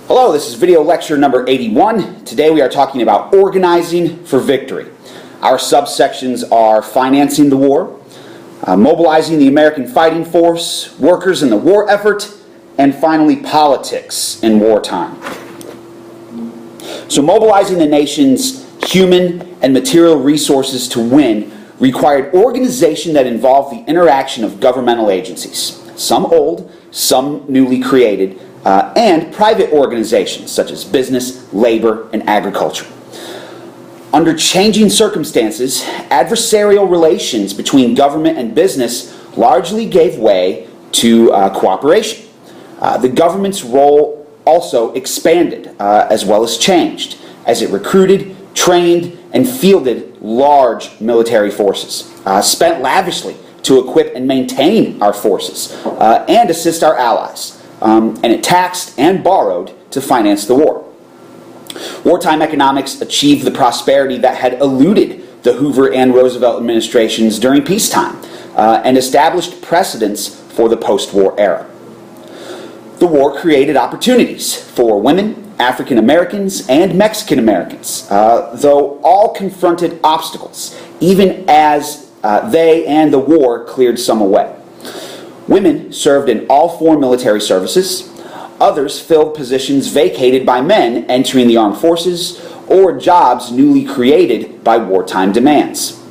Hello, this is video lecture number 81. Today we are talking about organizing for victory. Our subsections are financing the war, mobilizing the American fighting force, workers in the war effort, and finally politics in wartime. So mobilizing the nation's human and material resources to win required organization that involved the interaction of governmental agencies, some old, some newly created, and private organizations such as business, labor, and agriculture. Under changing circumstances, adversarial relations between government and business largely gave way to cooperation. The government's role also expanded as well as changed as it recruited, trained, and fielded large military forces, spent lavishly to equip and maintain our forces and assist our allies. And it taxed and borrowed to finance the war. Wartime economics achieved the prosperity that had eluded the Hoover and Roosevelt administrations during peacetime and established precedents for the post-war era. The war created opportunities for women, African Americans, and Mexican Americans, though all confronted obstacles, even as they and the war cleared some away. Women served in all four military services. Others filled positions vacated by men entering the armed forces or jobs newly created by wartime demands.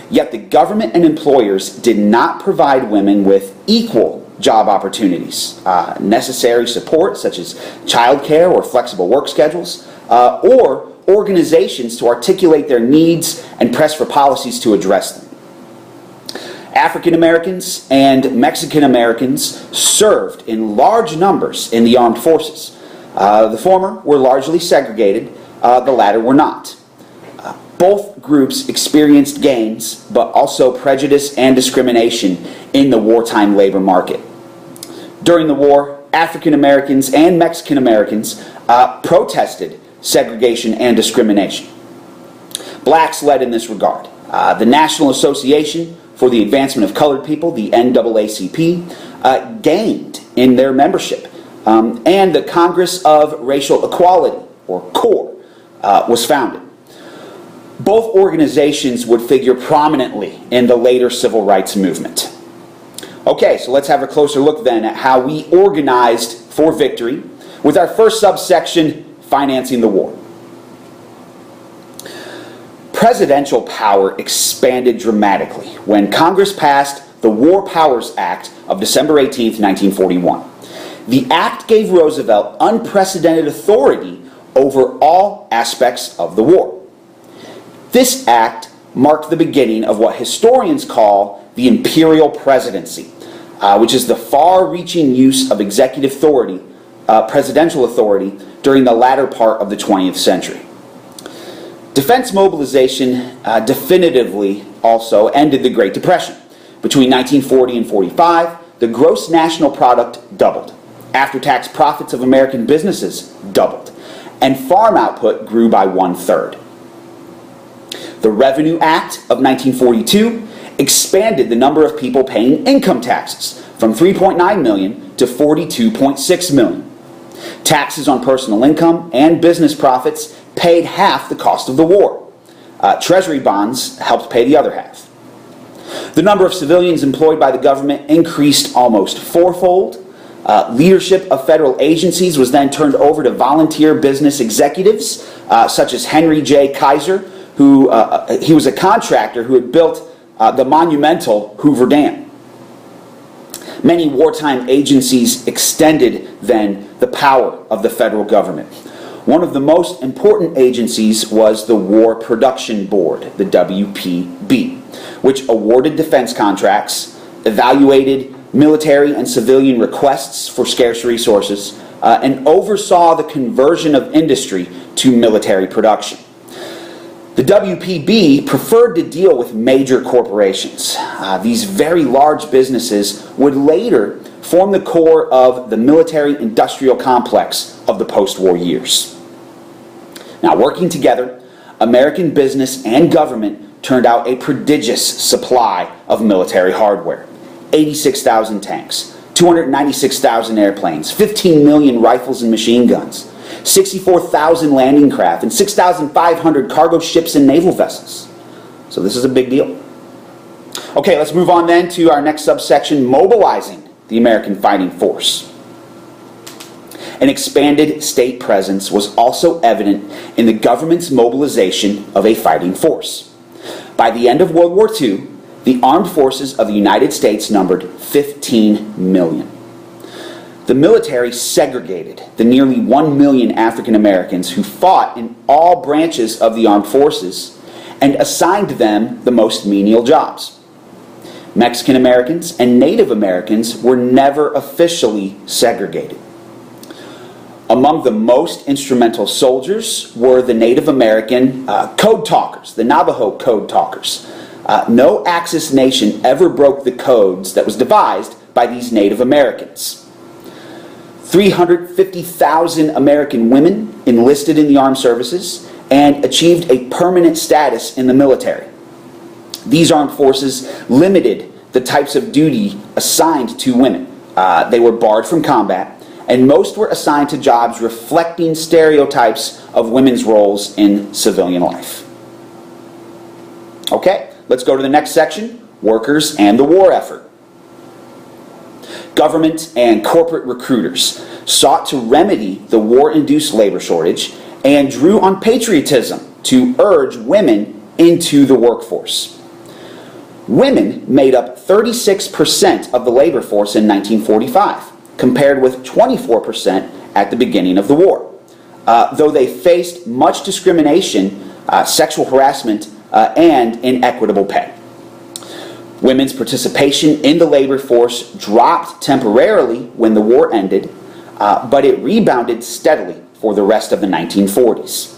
Yet the government and employers did not provide women with equal job opportunities, necessary support such as childcare or flexible work schedules, or organizations to articulate their needs and press for policies to address them. African Americans and Mexican Americans served in large numbers in the armed forces. The former were largely segregated, the latter were not. Both groups experienced gains, but also prejudice and discrimination in the wartime labor market. During the war, African Americans and Mexican Americans protested segregation and discrimination. Blacks led in this regard. The National Association for the Advancement of Colored People, the NAACP, gained in their membership, and the Congress of Racial Equality, or CORE, was founded. Both organizations would figure prominently in the later civil rights movement. Okay, so let's have a closer look then at how we organized for victory with our first subsection, financing the war. Presidential power expanded dramatically when Congress passed the War Powers Act of December 18, 1941. The act gave Roosevelt unprecedented authority over all aspects of the war. This act marked the beginning of what historians call the imperial presidency, which is the far-reaching use of executive authority, presidential authority, during the latter part of the 20th century. Defense mobilization definitively also ended the Great Depression. Between 1940 and 45, the gross national product doubled. After-tax profits of American businesses doubled. And farm output grew by 1/3. The Revenue Act of 1942 expanded the number of people paying income taxes from 3.9 million to 42.6 million. Taxes on personal income and business profits paid half the cost of the war. Treasury bonds helped pay the other half. The number of civilians employed by the government increased almost fourfold. Leadership of federal agencies was then turned over to volunteer business executives, such as Henry J. Kaiser, who he was a contractor who had built the monumental Hoover Dam. Many wartime agencies extended then the power of the federal government. One of the most important agencies was the War Production Board, the WPB, which awarded defense contracts, evaluated military and civilian requests for scarce resources, and oversaw the conversion of industry to military production. The WPB preferred to deal with major corporations. These very large businesses would later form the core of the military-industrial complex of the post-war years. Now, working together, American business and government turned out a prodigious supply of military hardware. 86,000 tanks, 296,000 airplanes, 15 million rifles and machine guns. 64,000 landing craft, and 6,500 cargo ships and naval vessels. So this is a big deal. Okay, let's move on then to our next subsection, mobilizing the American fighting force. An expanded state presence was also evident in the government's mobilization of a fighting force. By the end of World War II, the armed forces of the United States numbered 15 million. The military segregated the nearly 1 million African Americans who fought in all branches of the armed forces and assigned them the most menial jobs. Mexican Americans and Native Americans were never officially segregated. Among the most instrumental soldiers were the Native American code talkers, the Navajo code talkers. No Axis nation ever broke the codes that was devised by these Native Americans. 350,000 American women enlisted in the armed services and achieved a permanent status in the military. These armed forces limited the types of duty assigned to women. They were barred from combat, and most were assigned to jobs reflecting stereotypes of women's roles in civilian life. Okay, let's go to the next section, workers and the war effort. Government and corporate recruiters sought to remedy the war-induced labor shortage and drew on patriotism to urge women into the workforce. Women made up 36% of the labor force in 1945, compared with 24% at the beginning of the war. Though they faced much discrimination, sexual harassment, and inequitable pay. Women's participation in the labor force dropped temporarily when the war ended, but it rebounded steadily for the rest of the 1940s.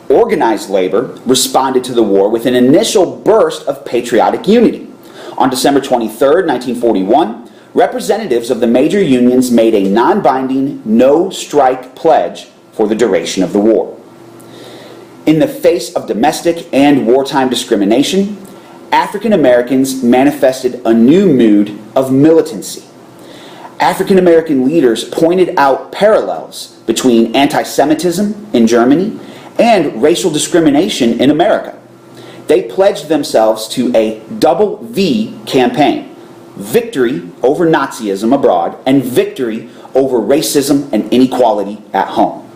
Organized labor responded to the war with an initial burst of patriotic unity. On December 23, 1941, representatives of the major unions made a non-binding no-strike pledge for the duration of the war. In the face of domestic and wartime discrimination, African Americans manifested a new mood of militancy. African American leaders pointed out parallels between anti-Semitism in Germany and racial discrimination in America. They pledged themselves to a double V campaign: victory over Nazism abroad and victory over racism and inequality at home.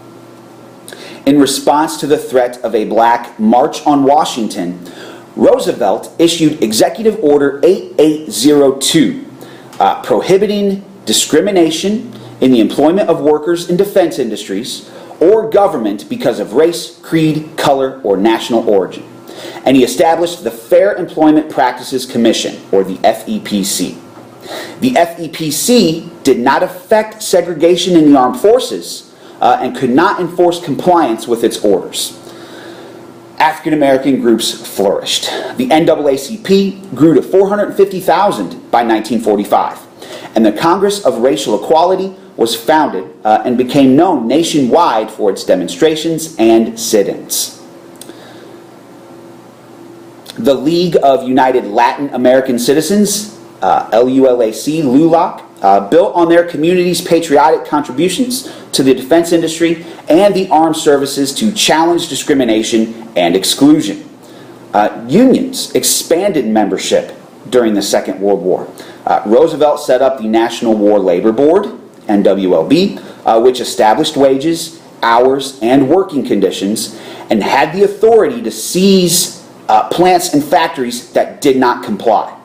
In response to the threat of a black March on Washington, Roosevelt issued Executive Order 8802, prohibiting discrimination in the employment of workers in defense industries or government because of race, creed, color, or national origin. And he established the Fair Employment Practices Commission, or the FEPC. The FEPC did not affect segregation in the armed forces and could not enforce compliance with its orders. African American groups flourished. The NAACP grew to 450,000 by 1945, and the Congress of Racial Equality was founded and became known nationwide for its demonstrations and sit-ins. The League of United Latin American Citizens, LULAC, built on their community's patriotic contributions to the defense industry and the armed services to challenge discrimination and exclusion. Unions expanded membership during the Second World War. Roosevelt set up the National War Labor Board, NWLB, which established wages, hours, and working conditions, and had the authority to seize plants and factories that did not comply.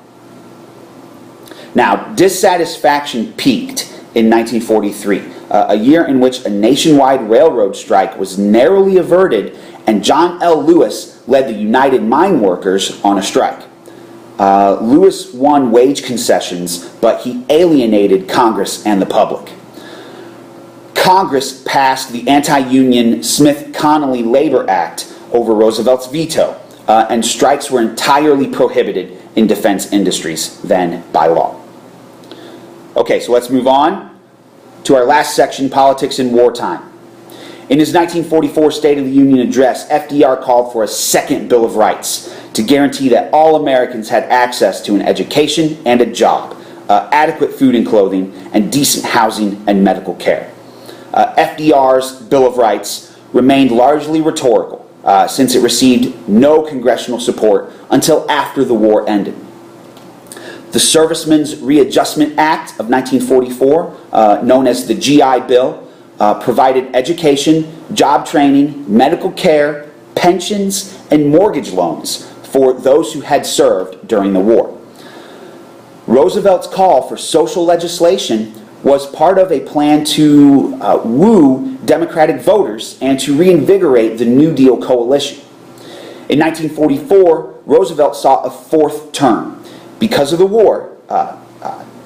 Now, dissatisfaction peaked in 1943, a year in which a nationwide railroad strike was narrowly averted, and John L. Lewis led the United Mine Workers on a strike. Lewis won wage concessions, but he alienated Congress and the public. Congress passed the anti-union Smith-Connolly Labor Act over Roosevelt's veto, and strikes were entirely prohibited in defense industries then by law. Okay, so let's move on to our last section, politics in wartime. In his 1944 State of the Union address, FDR called for a second Bill of Rights to guarantee that all Americans had access to an education and a job, adequate food and clothing, and decent housing and medical care. FDR's Bill of Rights remained largely rhetorical, since it received no congressional support until after the war ended. The Servicemen's Readjustment Act of 1944, known as the GI Bill, provided education, job training, medical care, pensions, and mortgage loans for those who had served during the war. Roosevelt's call for social legislation was part of a plan to woo Democratic voters and to reinvigorate the New Deal coalition. In 1944, Roosevelt sought a fourth term. Because of the war,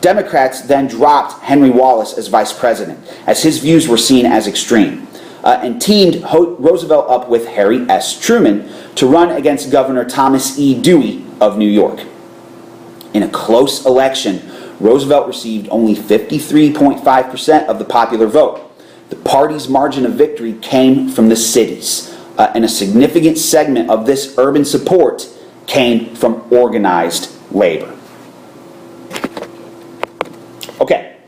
Democrats then dropped Henry Wallace as vice president, as his views were seen as extreme, and teamed Roosevelt up with Harry S. Truman to run against Governor Thomas E. Dewey of New York. In a close election, Roosevelt received only 53.5% of the popular vote. The party's margin of victory came from the cities, and a significant segment of this urban support came from organized labor. Okay,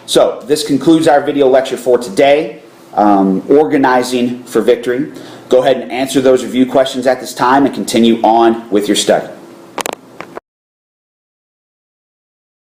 so this concludes our video lecture for today, Organizing for Victory. Go ahead and answer those review questions at this time and continue on with your study.